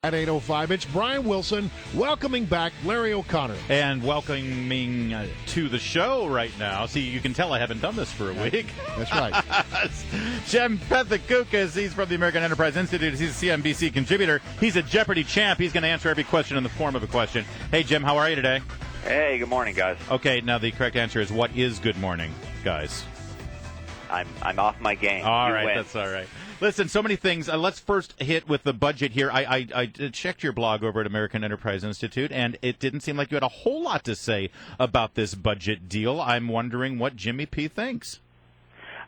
At 8:05, it's Brian Wilson welcoming back Larry O'Connor. And welcoming to the show right now. See, you can tell I haven't done this for a week. That's right. Jim Pethokoukis, he's from the American Enterprise Institute. He's a CNBC contributor. He's a Jeopardy champ. He's going to answer every question in the form of a question. Hey, Jim, how are you today? Hey, good morning, guys. Okay, now the correct answer is what is good morning, guys? I'm off my game. All right, win. that's all right. Listen, so many things. Let's first hit with the budget here. I checked your blog over at American Enterprise Institute, and it didn't seem like you had a whole lot to say about this budget deal. I'm wondering what Jimmy P. thinks.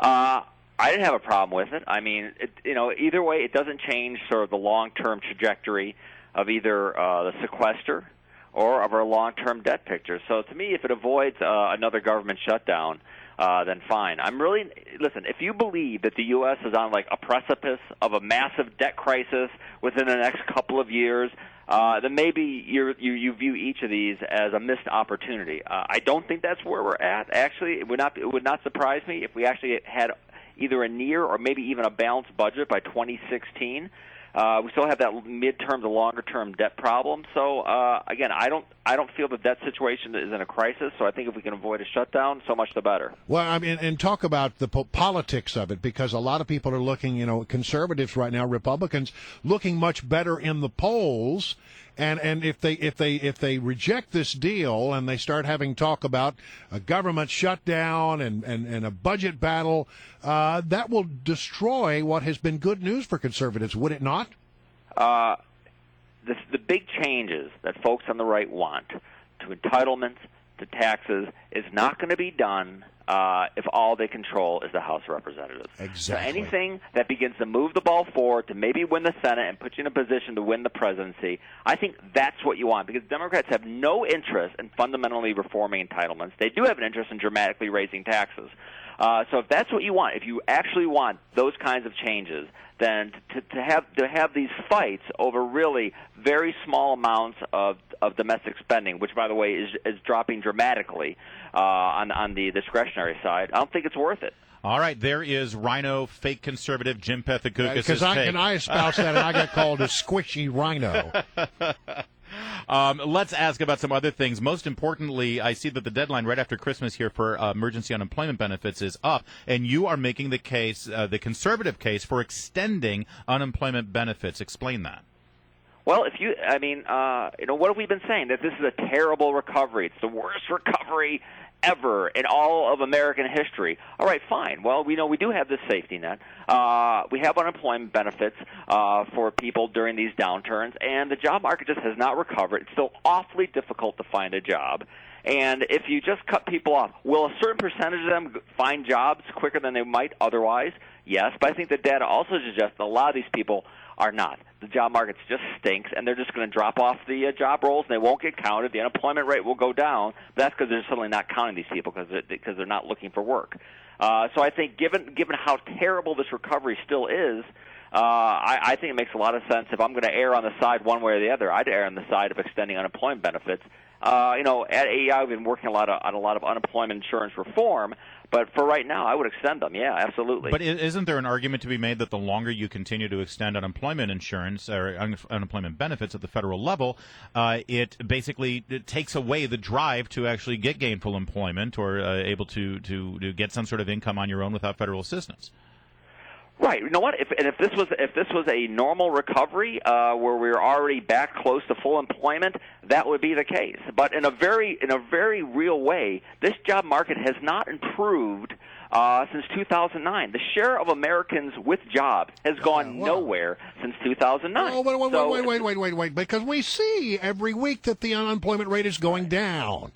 I didn't have a problem with it. I mean, either way, it doesn't change sort of the long-term trajectory of either the sequester or of our long-term debt picture. So to me, if it avoids another government shutdown, then fine. Listen, if you believe that the U.S. is on like a precipice of a massive debt crisis within the next couple of years, then maybe you view each of these as a missed opportunity. I don't think that's where we're at. Actually, it would not surprise me if we actually had either a near or maybe even a balanced budget by 2016. We still have that midterm to longer-term debt problem. So, again, I don't feel that that situation is in a crisis. So I think if we can avoid a shutdown, so much the better. Well, I mean, and talk about the politics of it, because a lot of people are looking, conservatives right now, Republicans, looking much better in the polls. And if they reject this deal and they start having talk about a government shutdown and a budget battle, that will destroy what has been good news for conservatives, would it not? The big changes that folks on the right want to entitlements, to taxes, is not going to be done if all they control is the House of Representatives. Exactly. So anything that begins to move the ball forward to maybe win the Senate and put you in a position to win the presidency, I think that's what you want, because Democrats have no interest in fundamentally reforming entitlements. They do have an interest in dramatically raising taxes. So if that's what you want, if you actually want those kinds of changes, then to have these fights over really very small amounts of domestic spending, which, by the way, is dropping dramatically on the discretionary side, I don't think it's worth it. All right, there is Rhino, fake conservative Jim Pethokoukis. Because I espouse that, and I got called a squishy rhino. Let's ask about some other things. Most importantly, I see that the deadline right after Christmas here for emergency unemployment benefits is up, and you are making the case, the conservative case, for extending unemployment benefits. Explain that. Well, what have we been saying? That this is a terrible recovery. It's the worst recovery ever in all of American history. All right, fine. Well, we know we do have this safety net. We have unemployment benefits for people during these downturns, and the job market just has not recovered. It's still awfully difficult to find a job. And if you just cut people off, will a certain percentage of them find jobs quicker than they might otherwise? Yes, but I think the data also suggests that a lot of these people are not. The job market just stinks, and they're just going to drop off the job rolls, and they won't get counted. The unemployment rate will go down. But that's because they're certainly not counting these people because they're not looking for work. So I think given how terrible this recovery still is, I think it makes a lot of sense. If I'm going to err on the side one way or the other, I'd err on the side of extending unemployment benefits. At AEI, we've been working on a lot of unemployment insurance reform, but for right now, I would extend them. Yeah, absolutely. But isn't there an argument to be made that the longer you continue to extend unemployment insurance or unemployment benefits at the federal level, it takes away the drive to actually get gainful employment or able to get some sort of income on your own without federal assistance? Right. You know what? If this was a normal recovery where we were already back close to full employment, that would be the case. But in a very real way, this job market has not improved since 2009. The share of Americans with jobs has gone nowhere since 2009. Oh, wait, because we see every week that the unemployment rate is going down.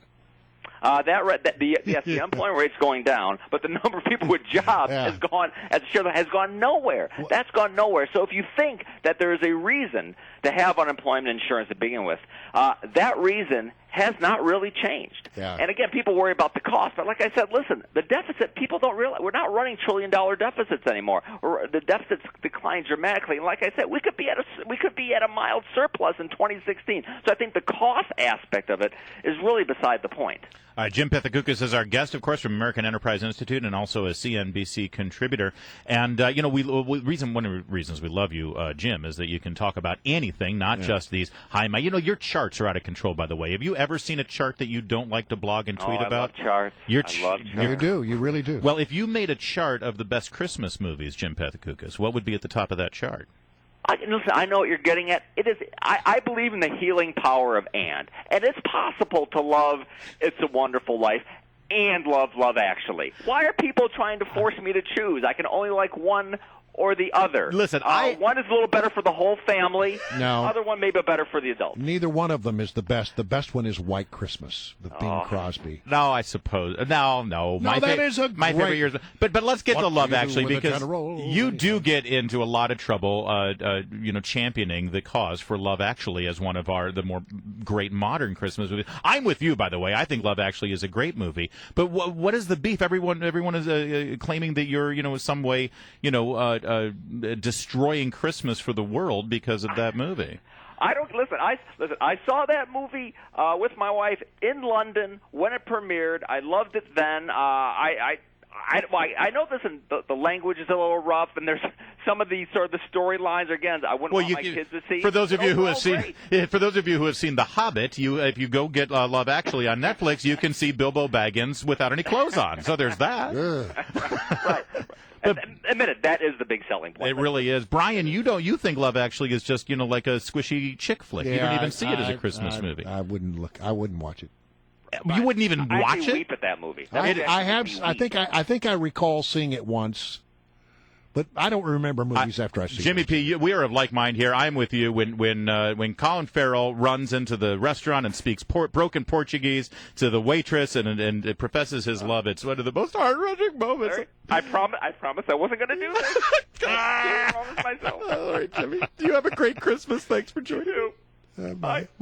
The unemployment rate's going down, but the number of people with jobs has gone nowhere. That's gone nowhere. So if you think that there is a reason to have unemployment insurance to begin with, that reason has not really changed. Yeah. And again, people worry about the cost, but like I said, listen, the deficit, people don't realize we're not running trillion-dollar deficits anymore. The deficits decline dramatically, and like I said, we could be at a mild surplus in 2016. So I think the cost aspect of it is really beside the point. Jim Pethokoukis is our guest, of course, from American Enterprise Institute, and also a CNBC contributor. And one of the reasons we love you, Jim, is that you can talk about anything, not just these high. Your charts are out of control, by the way. Have you ever seen a chart that you don't like to blog and tweet about? I love charts. I love charts. You do. You really do. Well, if you made a chart of the best Christmas movies, Jim Pethokoukis, what would be at the top of that chart? Listen, I know what you're getting at. It is. I believe in the healing power of and it's possible to love It's a Wonderful Life and love Love Actually. Why are people trying to force me to choose? I can only like one or the other. Listen, one is a little better for the whole family. No. The other one maybe better for the adults. Neither one of them is the best. The best one is White Christmas with Bing Crosby. No, I suppose. No. My favorite years. But let's get to Love Actually, because you do get into a lot of trouble, championing the cause for Love Actually as one of the more great modern Christmas movies. I'm with you, by the way. I think Love Actually is a great movie. But what is the beef? Everyone is claiming that you're, in some way, destroying Christmas for the world because of that movie. I don't listen. I saw that movie with my wife in London when it premiered. I loved it then. I know this, and the language is a little rough, and there's some of the sort of the storylines. Again, I wouldn't want my kids to see. For those of you who have seen The Hobbit, if you go get Love Actually on Netflix, you can see Bilbo Baggins without any clothes on. So there's that. Right. Admit it, that is the big selling point. It really is. Brian, you think Love Actually is just like a squishy chick flick. You don't even see it as a Christmas movie. I wouldn't watch it. You wouldn't even watch it? I weep at that movie. I think I recall seeing it once, but I don't remember movies after I see it. Jimmy P., we are of like mind here. I'm with you. When Colin Farrell runs into the restaurant and speaks broken Portuguese to the waitress and professes his love, it's one of the most heart-wrenching moments. I promise I wasn't going to do this. I promise myself. All right, Jimmy. You have a great Christmas. Thanks for joining. Bye.